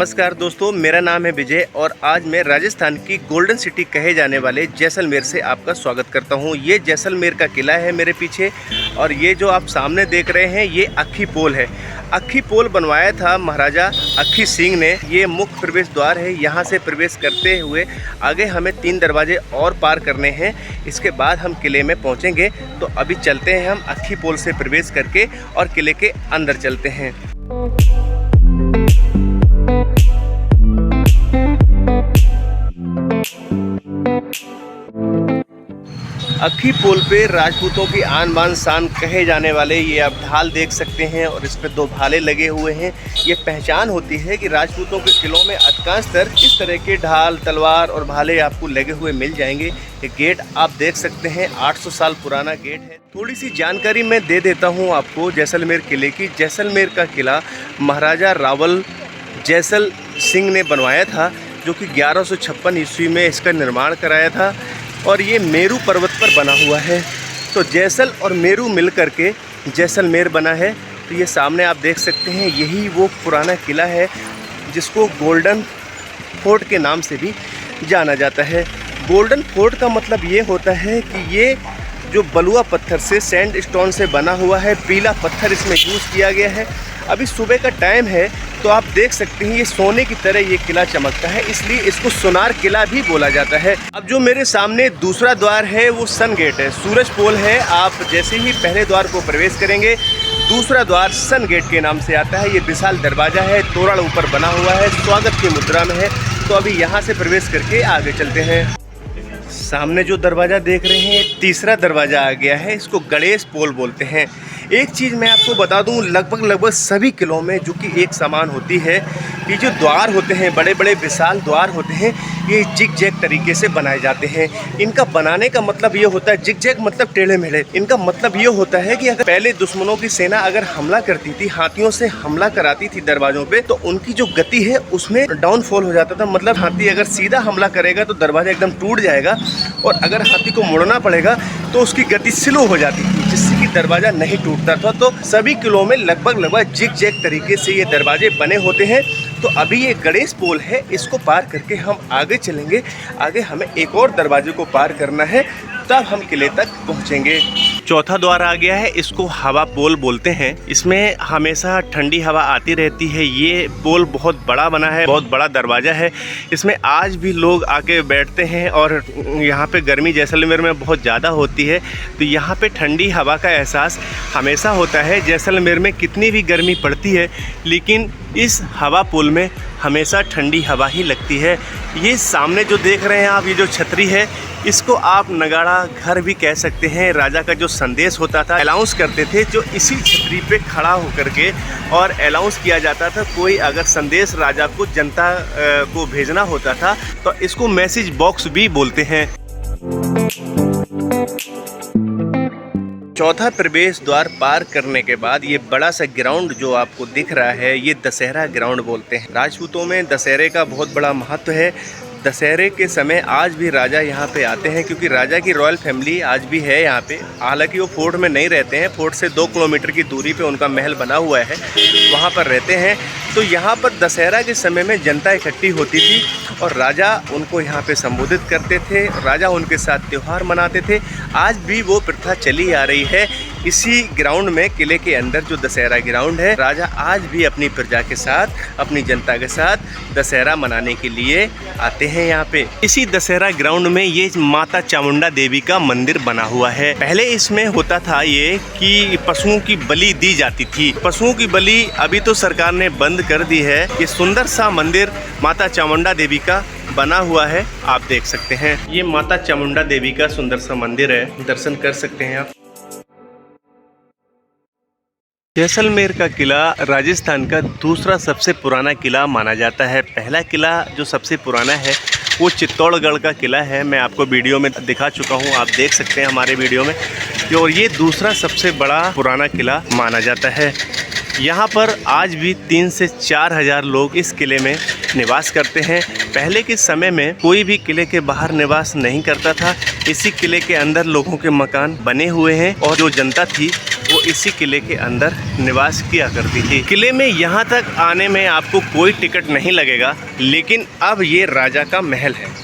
नमस्कार दोस्तों, मेरा नाम है विजय और आज मैं राजस्थान की गोल्डन सिटी कहे जाने वाले जैसलमेर से आपका स्वागत करता हूं। ये जैसलमेर का किला है मेरे पीछे और ये जो आप सामने देख रहे हैं ये अक्खी पोल है। अक्खी पोल बनवाया था महाराजा अक्खी सिंह ने। ये मुख्य प्रवेश द्वार है, यहाँ से प्रवेश करते हुए आगे हमें 3 दरवाजे और पार करने हैं। इसके बाद हम किले में पहुँचेंगे। तो अभी चलते हैं हम अक्खी पोल से प्रवेश करके और किले के अंदर चलते हैं। अक्खी पोल पे राजपूतों की आन बान शान कहे जाने वाले ये आप ढाल देख सकते हैं और इस पे 2 भाले लगे हुए हैं। ये पहचान होती है कि राजपूतों के किलों में अधिकांशतर इस तरह के ढाल, तलवार और भाले आपको लगे हुए मिल जाएंगे। ये गेट आप देख सकते हैं 800 साल पुराना गेट है। थोड़ी सी जानकारी मैं दे देता हूँ आपको जैसलमेर किले की। जैसलमेर का किला महाराजा रावल जैसल सिंह ने बनवाया था, जो कि 1156 ईस्वी में इसका निर्माण कराया था और ये मेरू पर्वत पर बना हुआ है। तो जैसल और मेरू मिल करके जैसलमेर बना है। तो ये सामने आप देख सकते हैं, यही वो पुराना किला है जिसको गोल्डन फोर्ट के नाम से भी जाना जाता है। गोल्डन फोर्ट का मतलब ये होता है कि ये जो बलुआ पत्थर से, सैंडस्टोन से बना हुआ है, पीला पत्थर इसमें यूज़ किया गया है। अभी सुबह का टाइम है तो आप देख सकते हैं ये सोने की तरह ये किला चमकता है, इसलिए इसको सोनार किला भी बोला जाता है। अब जो मेरे सामने दूसरा द्वार है वो सन गेट है, सूरज पोल है। आप जैसे ही पहले द्वार को प्रवेश करेंगे, दूसरा द्वार सन गेट के नाम से आता है। ये विशाल दरवाज़ा है, तोरण ऊपर बना हुआ है, स्वागत की मुद्रा में है। तो अभी यहाँ से प्रवेश करके आगे चलते हैं। सामने जो दरवाज़ा देख रहे हैं तीसरा दरवाज़ा आ गया है, इसको गणेश पोल बोलते हैं। एक चीज़ मैं आपको बता दूं, लगभग सभी किलों में जो कि एक समान होती है, ये जो द्वार होते हैं, बड़े बड़े विशाल द्वार होते हैं, ये जिग जैग तरीके से बनाए जाते हैं। इनका बनाने का मतलब ये होता है, जिग जैग मतलब टेढ़े मेढ़े। इनका मतलब ये होता है कि अगर पहले दुश्मनों की सेना अगर हमला करती थी, हाथियों से हमला कराती थी दरवाज़ों पे, तो उनकी जो गति है उसमें डाउनफॉल हो जाता था। मतलब हाथी अगर सीधा हमला करेगा तो दरवाज़ा एकदम टूट जाएगा और अगर हाथी को मुड़ना पड़ेगा तो उसकी गति स्लो हो जाती थी, जिससे कि दरवाज़ा नहीं टूटता था। तो सभी किलों में लगभग जिग जैग तरीके से ये दरवाजे बने होते हैं। तो अभी ये गणेश पोल है, इसको पार करके हम आगे चलेंगे। आगे हमें एक और दरवाजे को पार करना है, तब हम किले तक पहुंचेंगे। चौथा द्वार आ गया है, इसको हवा पोल बोलते हैं। इसमें हमेशा ठंडी हवा आती रहती है। ये पोल बहुत बड़ा बना है, बहुत बड़ा दरवाज़ा है। इसमें आज भी लोग आके बैठते हैं और यहाँ पे गर्मी जैसलमेर में बहुत ज़्यादा होती है, तो यहाँ पे ठंडी हवा का एहसास हमेशा होता है। जैसलमेर में कितनी भी गर्मी पड़ती है, लेकिन इस हवा पुल में हमेशा ठंडी हवा ही लगती है। ये सामने जो देख रहे हैं आप, ये जो छतरी है, इसको आप नगाड़ा घर भी कह सकते हैं। राजा का जो संदेश होता था, अनाउंस करते थे, जो इसी छतरी पे खड़ा होकर के और अनाउंस किया जाता था। कोई अगर संदेश राजा को, जनता को भेजना होता था, तो इसको मैसेज बॉक्स भी बोलते हैं। चौथा प्रवेश द्वार पार करने के बाद ये बड़ा सा ग्राउंड जो आपको दिख रहा है, ये दशहरा ग्राउंड बोलते हैं। राजपूतों में दशहरे का बहुत बड़ा महत्व है। दशहरे के समय आज भी राजा यहाँ पे आते हैं, क्योंकि राजा की रॉयल फैमिली आज भी है यहाँ पे। हालांकि वो फोर्ट में नहीं रहते हैं, फोर्ट से 2 किलोमीटर की दूरी पे उनका महल बना हुआ है, वहाँ पर रहते हैं। तो यहाँ पर दशहरा के समय में जनता इकट्ठी होती थी और राजा उनको यहाँ पे संबोधित करते थे, राजा उनके साथ त्यौहार मनाते थे। आज भी वो प्रथा चली आ रही है। इसी ग्राउंड में, किले के अंदर जो दशहरा ग्राउंड है, राजा आज भी अपनी प्रजा के साथ, अपनी जनता के साथ दशहरा मनाने के लिए आते हैं यहाँ पे। इसी दशहरा ग्राउंड में ये माता चामुंडा देवी का मंदिर बना हुआ है। पहले इसमें होता था ये कि पशुओं की बलि दी जाती थी। पशुओं की बलि अभी तो सरकार ने बंद कर दी है। ये सुंदर सा मंदिर माता चामुंडा देवी का बना हुआ है, आप देख सकते हैं। ये माता चामुंडा देवी का सुंदर सा मंदिर है, दर्शन कर सकते हैं आप। जैसलमेर का किला राजस्थान का दूसरा सबसे पुराना किला माना जाता है। पहला किला जो सबसे पुराना है वो चित्तौड़गढ़ का किला है। मैं आपको वीडियो में दिखा चुका हूँ, आप देख सकते हैं हमारे वीडियो में। और ये दूसरा सबसे बड़ा पुराना किला माना जाता है। यहाँ पर आज भी 3 से 4 हज़ार लोग इस किले में निवास करते हैं। पहले के समय में कोई भी किले के बाहर निवास नहीं करता था। इसी किले के अंदर लोगों के मकान बने हुए हैं और जो जनता थी वो इसी किले के अंदर निवास किया करती थी। किले में यहाँ तक आने में आपको कोई टिकट नहीं लगेगा, लेकिन अब ये राजा का महल है।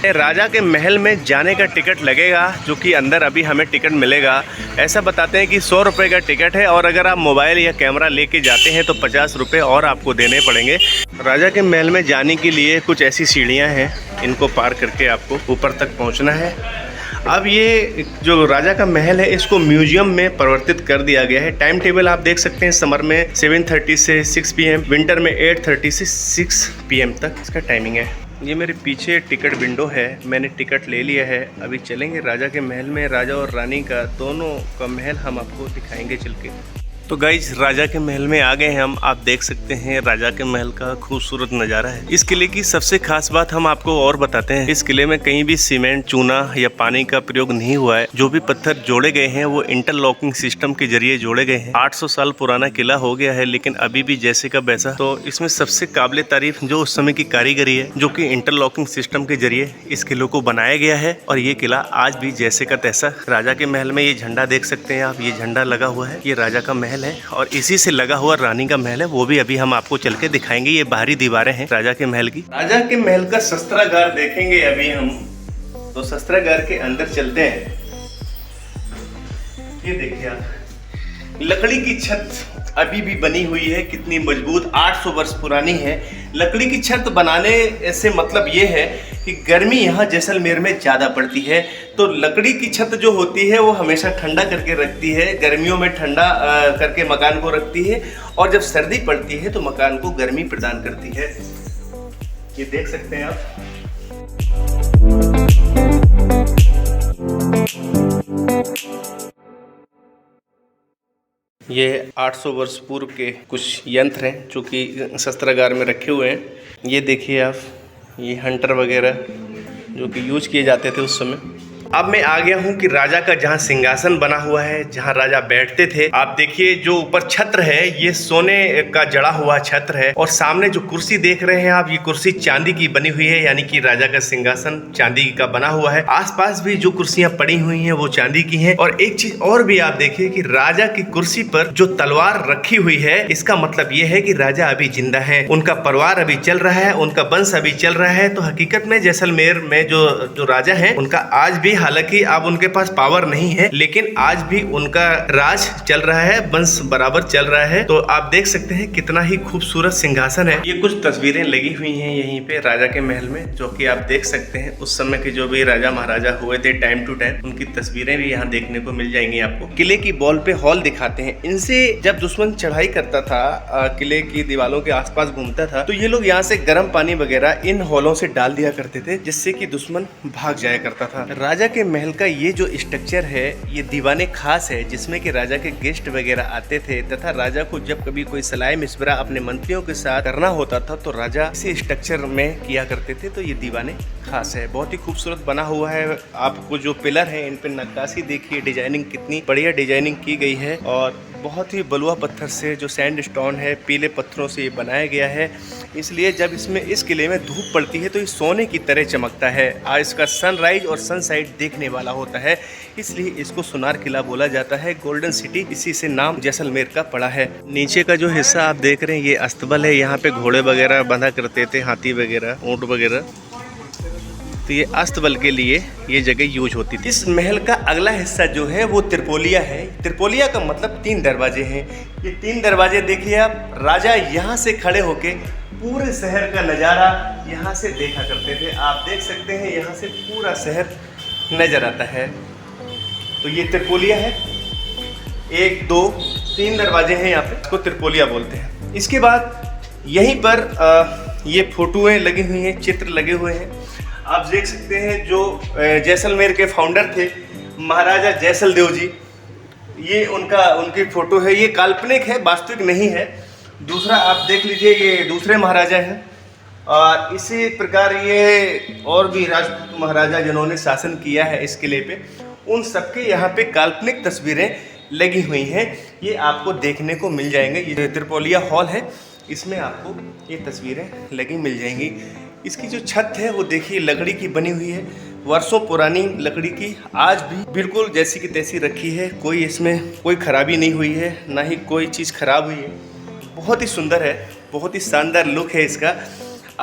राजा के महल में जाने का टिकट लगेगा, जो कि अंदर अभी हमें टिकट मिलेगा। ऐसा बताते हैं कि 100 रुपये का टिकट है और अगर आप मोबाइल या कैमरा लेके जाते हैं तो 50 रुपये और आपको देने पड़ेंगे। राजा के महल में जाने के लिए कुछ ऐसी सीढ़ियां हैं, इनको पार करके आपको ऊपर तक पहुंचना है। अब ये जो राजा का महल है इसको म्यूजियम में परिवर्तित कर दिया गया है। टाइम टेबल आप देख सकते हैं, समर में 7:30 से 6 PM, विंटर में 8:30 से 6 PM तक इसका टाइमिंग है। ये मेरे पीछे टिकट विंडो है, मैंने टिकट ले लिया है। अभी चलेंगे राजा के महल में। राजा और रानी का दोनों का महल हम आपको दिखाएंगे चल के। तो गाइज राजा के महल में आ गए हैं हम। आप देख सकते हैं राजा के महल का खूबसूरत नज़ारा है। इस किले की सबसे खास बात हम आपको और बताते हैं, इस किले में कहीं भी सीमेंट, चूना या पानी का प्रयोग नहीं हुआ है। जो भी पत्थर जोड़े गए हैं वो इंटरलॉकिंग सिस्टम के जरिए जोड़े गए हैं। 800 साल पुराना किला हो गया है, लेकिन अभी भी जैसे का वैसा। तो इसमें सबसे काबिले तारीफ जो उस समय की कारीगरी है, जो कि इंटरलॉकिंग सिस्टम के जरिए इस किले को बनाया गया है। और ये किला आज भी जैसे का तैसा। राजा के महल में ये झंडा देख सकते हैं आप, ये झंडा लगा हुआ है, ये राजा का महल है। और इसी से लगा हुआ रानी का महल है, वो भी अभी हम आपको चल के दिखाएंगे। ये बाहरी दीवारें हैं राजा के महल की। राजा के महल का शस्त्रागार देखेंगे अभी हम, तो शस्त्रागार के अंदर चलते हैं। ये देखिए आप, लकड़ी की छत अभी भी बनी हुई है, कितनी मजबूत, 800 वर्ष पुरानी है। लकड़ी की छत बनाने से मतलब ये है कि गर्मी यहाँ जैसलमेर में ज़्यादा पड़ती है, तो लकड़ी की छत जो होती है वो हमेशा ठंडा करके रखती है। गर्मियों में ठंडा करके मकान को रखती है, और जब सर्दी पड़ती है तो मकान को गर्मी प्रदान करती है। ये देख सकते हैं आप। ये 800 वर्ष पूर्व के कुछ यंत्र हैं जो कि शस्त्रागार में रखे हुए हैं। ये देखिए आप, ये हंटर वगैरह जो कि यूज किए जाते थे उस समय। अब मैं आ गया हूँ कि राजा का जहाँ सिंहासन बना हुआ है, जहाँ राजा बैठते थे। आप देखिए जो ऊपर छत्र है ये सोने का जड़ा हुआ छत्र है, और सामने जो कुर्सी देख रहे हैं आप, ये कुर्सी चांदी की बनी हुई है, यानी कि राजा का सिंहासन चांदी का बना हुआ है। आसपास भी जो कुर्सियां पड़ी हुई हैं वो चांदी की हैं। और एक चीज और भी आप देखिए कि राजा की कुर्सी पर जो तलवार रखी हुई है, इसका मतलब ये है कि राजा अभी जिंदा है, उनका परिवार अभी चल रहा है, उनका वंश अभी चल रहा है। तो हकीकत में जैसलमेर में जो राजा है उनका आज भी, हालांकि अब उनके पास पावर नहीं है, लेकिन आज भी उनका राज चल रहा है, वंश बराबर चल रहा है। तो आप देख सकते हैं कितना ही खूबसूरत सिंहासन है। ये कुछ तस्वीरें लगी हुई हैं यहीं पे राजा के महल में, जो कि आप देख सकते हैं उस समय के जो भी राजा महाराजा हुए थे टाइम टू टाइम, उनकी तस्वीरें भी यहाँ देखने को मिल जाएंगी आपको। किले की बॉल पे हॉल दिखाते हैं। इनसे जब दुश्मन चढ़ाई करता था, किले की दीवारों के आसपास घूमता था, तो ये लोग यहाँ से गर्म पानी वगैरह इन हॉलों से डाल दिया करते थे, जिससे कि दुश्मन भाग जाया करता था। राजा के महल का ये जो स्ट्रक्चर है ये दीवाने खास है, जिसमें कि राजा के गेस्ट वगैरह आते थे, तथा राजा को जब कभी कोई सलाह मशवरा अपने मंत्रियों के साथ करना होता था तो राजा इसी स्ट्रक्चर में किया करते थे। तो ये दीवाने खास है, बहुत ही खूबसूरत बना हुआ है। आपको जो पिलर है इन पे नक्काशी देखिए, डिजाइनिंग कितनी बढ़िया डिजाइनिंग की गई है, और बहुत ही बलुआ पत्थर से, जो सैंड स्टोन है, पीले पत्थरों से ये बनाया गया है। इसलिए जब इसमें इस किले में धूप पड़ती है तो ये सोने की तरह चमकता है। आज इसका सनराइज और सनसेट देखने वाला होता है, इसलिए इसको सोनार किला बोला जाता है। गोल्डन सिटी, इसी से नाम जैसलमेर का पड़ा है। नीचे का जो हिस्सा आप देख रहे हैं ये अस्तबल है, यहाँ पे घोड़े वगैरह बंधा करते थे, हाथी वगैरह, ऊँट वगैरह। तो ये अस्तबल के लिए ये जगह यूज होती थी। इस महल का अगला हिस्सा जो है वो त्रिपोलिया है। त्रिपोलिया का मतलब 3 दरवाजे हैं। ये 3 दरवाजे देखिए आप, राजा यहाँ से खड़े होके पूरे शहर का नज़ारा यहाँ से देखा करते थे। आप देख सकते हैं यहाँ से पूरा शहर नजर आता है। तो ये त्रिपोलिया है, 1 2 3 दरवाजे हैं यहाँ पे, इसको त्रिपोलिया बोलते हैं। इसके बाद यहीं पर ये फोटोएं लगी हुई हैं, चित्र लगे हुए हैं। आप देख सकते हैं जो जैसलमेर के फाउंडर थे महाराजा जैसल देव जी, ये उनकी फोटो है। ये काल्पनिक है, वास्तविक नहीं है। दूसरा आप देख लीजिए, ये दूसरे महाराजा हैं, और इसी प्रकार ये और भी राजपूत महाराजा जिन्होंने शासन किया है इस किले पे, उन सबके यहाँ पे काल्पनिक तस्वीरें लगी हुई हैं। ये आपको देखने को मिल जाएंगे। ये त्रिपोलिया हॉल है, इसमें आपको ये तस्वीरें लगी मिल जाएंगी। इसकी जो छत है वो देखिए लकड़ी की बनी हुई है, वर्षों पुरानी लकड़ी की, आज भी बिल्कुल जैसी की तैसी रखी है। कोई इसमें कोई खराबी नहीं हुई है, ना ही कोई चीज़ खराब हुई है। बहुत ही सुंदर है, बहुत ही शानदार लुक है इसका।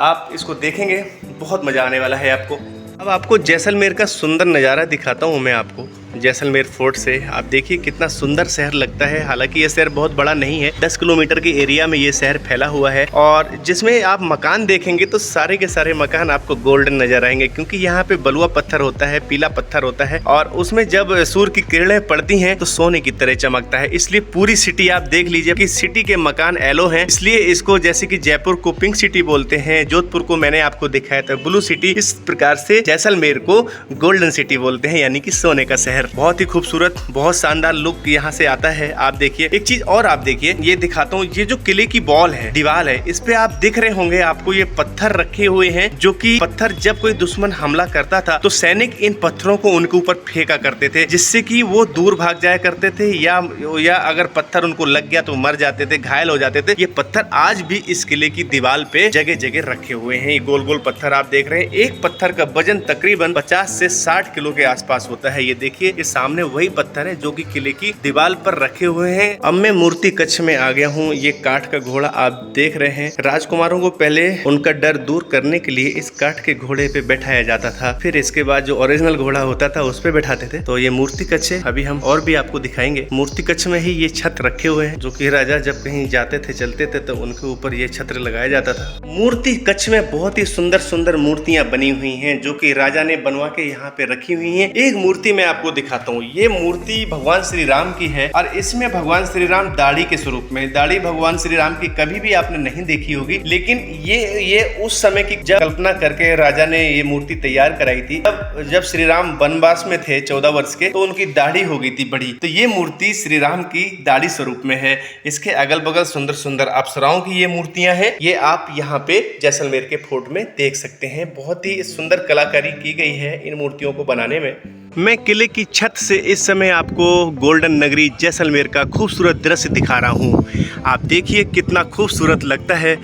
आप इसको देखेंगे बहुत मज़ा आने वाला है आपको। अब आपको जैसलमेर का सुंदर नज़ारा दिखाता हूँ मैं आपको जैसलमेर फोर्ट से। आप देखिए कितना सुंदर शहर लगता है। हालांकि ये शहर बहुत बड़ा नहीं है, 10 किलोमीटर के एरिया में ये शहर फैला हुआ है और जिसमें आप मकान देखेंगे तो सारे के सारे मकान आपको गोल्डन नजर आएंगे, क्योंकि यहाँ पे बलुआ पत्थर होता है, पीला पत्थर होता है और उसमें जब सूर्य की किरणें पड़ती हैं तो सोने की तरह चमकता है। इसलिए पूरी सिटी आप देख लीजिए कि सिटी के मकान येलो हैं, इसलिए इसको जैसे कि जयपुर को पिंक सिटी बोलते हैं, जोधपुर को मैंने आपको दिखाया था ब्लू सिटी, इस प्रकार से जैसलमेर को गोल्डन सिटी बोलते हैं, यानी कि सोने का शहर। बहुत ही खूबसूरत, बहुत शानदार लुक यहाँ से आता है। आप देखिए एक चीज और, आप देखिए ये दिखाता हूँ, ये जो किले की बॉल है, दीवार है, इस पे आप दिख रहे होंगे आपको ये पत्थर रखे हुए हैं, जो कि पत्थर जब कोई दुश्मन हमला करता था तो सैनिक इन पत्थरों को उनके ऊपर फेंका करते थे, जिससे कि वो दूर भाग जाया करते थे या अगर पत्थर उनको लग गया तो मर जाते थे, घायल हो जाते थे। ये पत्थर आज भी इस किले की दीवार पे जगह जगह रखे हुए हैं। ये गोल गोल पत्थर आप देख रहे हैं, एक पत्थर का वजन तकरीबन 50 से 60 किलो के आसपास होता है। ये देखिए ये सामने वही पत्थर है जो कि किले की दीवार पर रखे हुए हैं। अब मैं मूर्ति कक्ष में आ गया हूँ। ये काठ का घोड़ा आप देख रहे हैं। राजकुमारों को पहले उनका डर दूर करने के लिए इस काठ के घोड़े पे बैठाया जाता था, फिर इसके बाद जो ओरिजिनल घोड़ा होता था उस पे बैठाते थे। तो ये मूर्ति कक्ष है, अभी हम और भी आपको दिखाएंगे। मूर्ति कक्ष में ही ये छत रखे हुए हैं, जो कि राजा जब कहीं जाते थे चलते थे तो उनके ऊपर ये छत्र लगाया जाता था। मूर्ति कक्ष में बहुत ही सुंदर सुंदर मूर्तियां बनी हुई हैं, जो कि राजा ने बनवा के यहाँ पे रखी हुई हैं। एक मूर्ति मैं आपको दिखाता हूँ। ये मूर्ति भगवान श्री राम की है और इसमें भगवान श्री राम दाढ़ी के स्वरूप में, दाढ़ी भगवान श्री राम की कभी भी आपने नहीं देखी होगी, लेकिन ये उस समय की जब कल्पना करके राजा ने ये मूर्ति तैयार कराई थी, जब श्री राम वनवास में थे 14 वर्ष के, तो उनकी दाढ़ी हो गई थी बड़ी। तो ये मूर्ति श्री राम की दाढ़ी स्वरूप में है। इसके अगल बगल सुंदर सुंदर अप्सराओं की ये मूर्तियां हैं। ये आप यहाँ पे जैसलमेर के फोर्ट में देख सकते हैं। बहुत ही सुंदर कलाकारी की गई है इन मूर्तियों को बनाने में। मैं किले की छत से इस समय आपको गोल्डन नगरी जैसलमेर का खूबसूरत दृश्य दिखा रहा हूँ। आप देखिए कितना खूबसूरत लगता है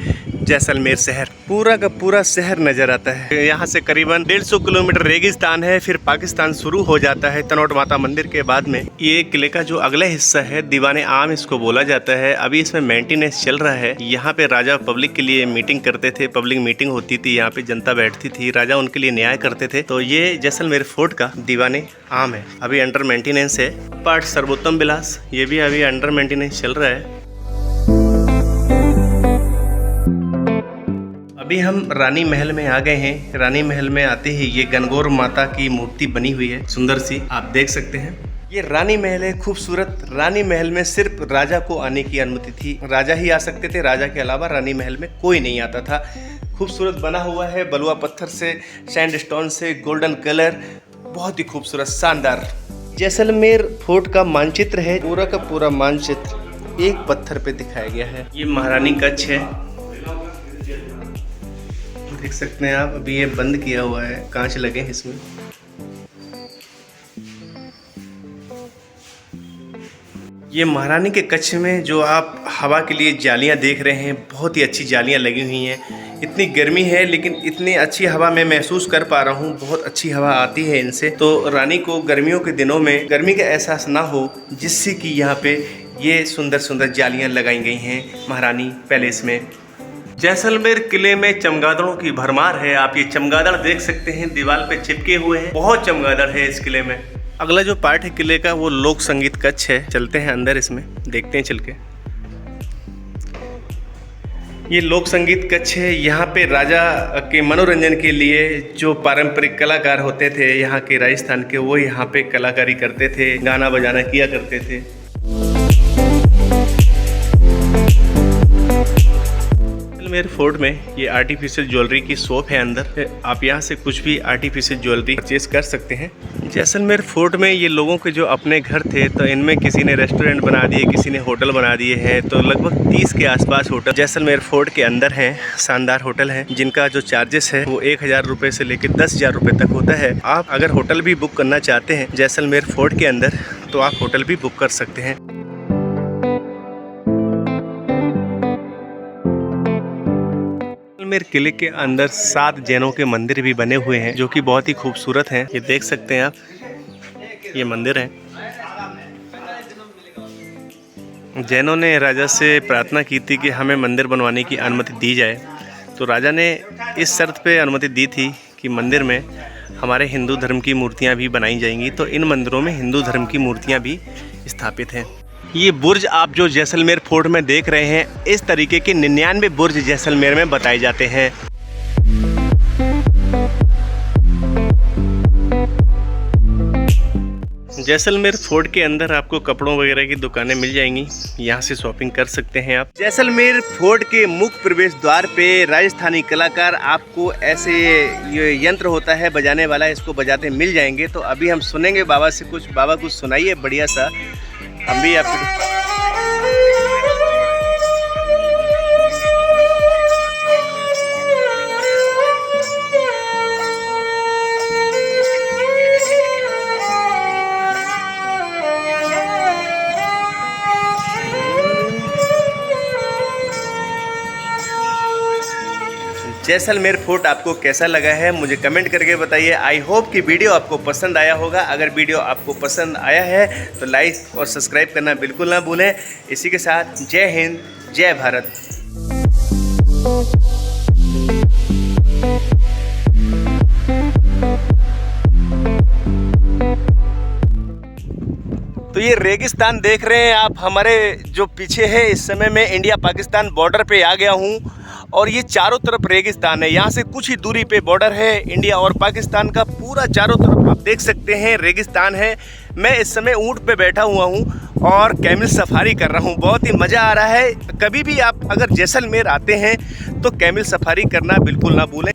जैसलमेर शहर। पूरा का पूरा शहर नजर आता है। यहाँ से करीबन 150 किलोमीटर रेगिस्तान है, फिर पाकिस्तान शुरू हो जाता है तनोट माता मंदिर के बाद में। ये किले का जो अगला हिस्सा है दीवाने आम इसको बोला जाता है। अभी इसमें मेंटेनेंस चल रहा है। यहाँ पे राजा पब्लिक के लिए मीटिंग करते थे, पब्लिक मीटिंग होती थी, यहाँ पे जनता बैठती थी, राजा उनके लिए न्याय करते थे। तो ये जैसलमेर फोर्ट का दीवाने आम है, अभी अंडर मेंटेनेंस है। पार्ट सर्वोत्तम विलास, ये भी अभी अंडर मेंटेनेंस चल रहा है। अभी हम रानी महल में आ गए हैं। रानी महल में आते ही ये गणगौर माता की मूर्ति बनी हुई है, सुंदर सी, आप देख सकते हैं। ये रानी महल है, खूबसूरत। रानी महल में सिर्फ राजा को आने की अनुमति थी, राजा ही आ सकते थे, राजा के अलावा रानी महल में कोई नहीं आता था। खूबसूरत बना हुआ है, बलुआ पत्थर से, सैंडस्टोन से, गोल्डन कलर, बहुत ही खूबसूरत, शानदार। जैसलमेर फोर्ट का मानचित्र है, पूरा का पूरा मानचित्र एक पत्थर पे दिखाया गया है। ये महारानी कक्ष है, देख सकते हैं आप। अभी ये बंद किया हुआ है, कांच लगे हैं इसमें। ये महारानी के कक्ष में जो आप हवा के लिए जालियां देख रहे हैं, बहुत ही अच्छी जालियां लगी हुई हैं। इतनी गर्मी है लेकिन इतनी अच्छी हवा मैं महसूस कर पा रहा हूँ, बहुत अच्छी हवा आती है इनसे। तो रानी को गर्मियों के दिनों में गर्मी का एहसास ना हो, जिससे कि यहाँ पे ये सुंदर सुंदर जालियाँ लगाई गई हैं महारानी पैलेस में। जैसलमेर किले में चमगादड़ों की भरमार है। आप ये चमगादड़ देख सकते हैं, दीवार पे चिपके हुए हैं, बहुत चमगादड़ है इस किले में। अगला जो पार्ट है किले का वो लोक संगीत कक्ष है। चलते हैं अंदर, इसमें देखते हैं चल के। ये लोक संगीत कक्ष है। यहाँ पे राजा के मनोरंजन के लिए जो पारंपरिक कलाकार होते थे यहाँ के राजस्थान के, वो यहाँ पे कलाकारी करते थे, गाना बजाना किया करते थे। जैसलमेर फोर्ट में ये आर्टिफिशियल ज्वेलरी की शॉप है अंदर। आप यहाँ से कुछ भी आर्टिफिशियल ज्वेलरी परचेज कर सकते हैं। जैसलमेर फोर्ट में ये लोगों के जो अपने घर थे, तो इनमें किसी ने रेस्टोरेंट बना दिए, किसी ने होटल बना दिए हैं। तो लगभग 30 के आसपास होटल जैसलमेर फोर्ट के अंदर हैं। शानदार होटल हैं, जिनका जो चार्जेस है वो 1000 रुपये से लेकर 10,000 रुपये तक होता है। आप अगर होटल भी बुक करना चाहते हैं जैसलमेर फोर्ट के अंदर, तो आप होटल भी बुक कर सकते हैं। जैसलमेर किले के अंदर 7 जैनों के मंदिर भी बने हुए हैं जो कि बहुत ही खूबसूरत हैं। ये देख सकते हैं आप, ये मंदिर है। जैनों ने राजा से प्रार्थना की थी कि हमें मंदिर बनवाने की अनुमति दी जाए, तो राजा ने इस शर्त पे अनुमति दी थी कि मंदिर में हमारे हिंदू धर्म की मूर्तियां भी बनाई जाएंगी। तो इन मंदिरों में हिंदू धर्म की मूर्तियां भी स्थापित हैं। ये बुर्ज आप जो जैसलमेर फोर्ट में देख रहे हैं, इस तरीके के 99 बुर्ज जैसलमेर में बताए जाते हैं। जैसलमेर फोर्ट के अंदर आपको कपड़ों वगैरह की दुकानें मिल जाएंगी, यहाँ से शॉपिंग कर सकते हैं आप। जैसलमेर फोर्ट के मुख्य प्रवेश द्वार पे राजस्थानी कलाकार आपको ऐसे ये यंत्र होता है बजाने वाला, इसको बजाते मिल जाएंगे। तो अभी हम सुनेंगे बाबा से कुछ। बाबा कुछ सुनाइए बढ़िया सा, हम भी आपको। जैसलमेर फोर्ट आपको कैसा लगा है मुझे कमेंट करके बताइए। आई होप कि वीडियो आपको पसंद आया होगा। अगर वीडियो आपको पसंद आया है तो लाइक और सब्सक्राइब करना बिल्कुल ना भूलें। इसी के साथ जय हिंद, जय भारत। तो ये रेगिस्तान देख रहे हैं आप हमारे जो पीछे है। इस समय मैं इंडिया पाकिस्तान बॉर्डर पे आ गया हूँ और ये चारों तरफ रेगिस्तान है। यहाँ से कुछ ही दूरी पे बॉर्डर है इंडिया और पाकिस्तान का। पूरा चारों तरफ आप देख सकते हैं रेगिस्तान है। मैं इस समय ऊँट पे बैठा हुआ हूँ और कैमल सफारी कर रहा हूँ। बहुत ही मज़ा आ रहा है। कभी भी आप अगर जैसलमेर आते हैं तो कैमल सफारी करना बिल्कुल ना भूलें।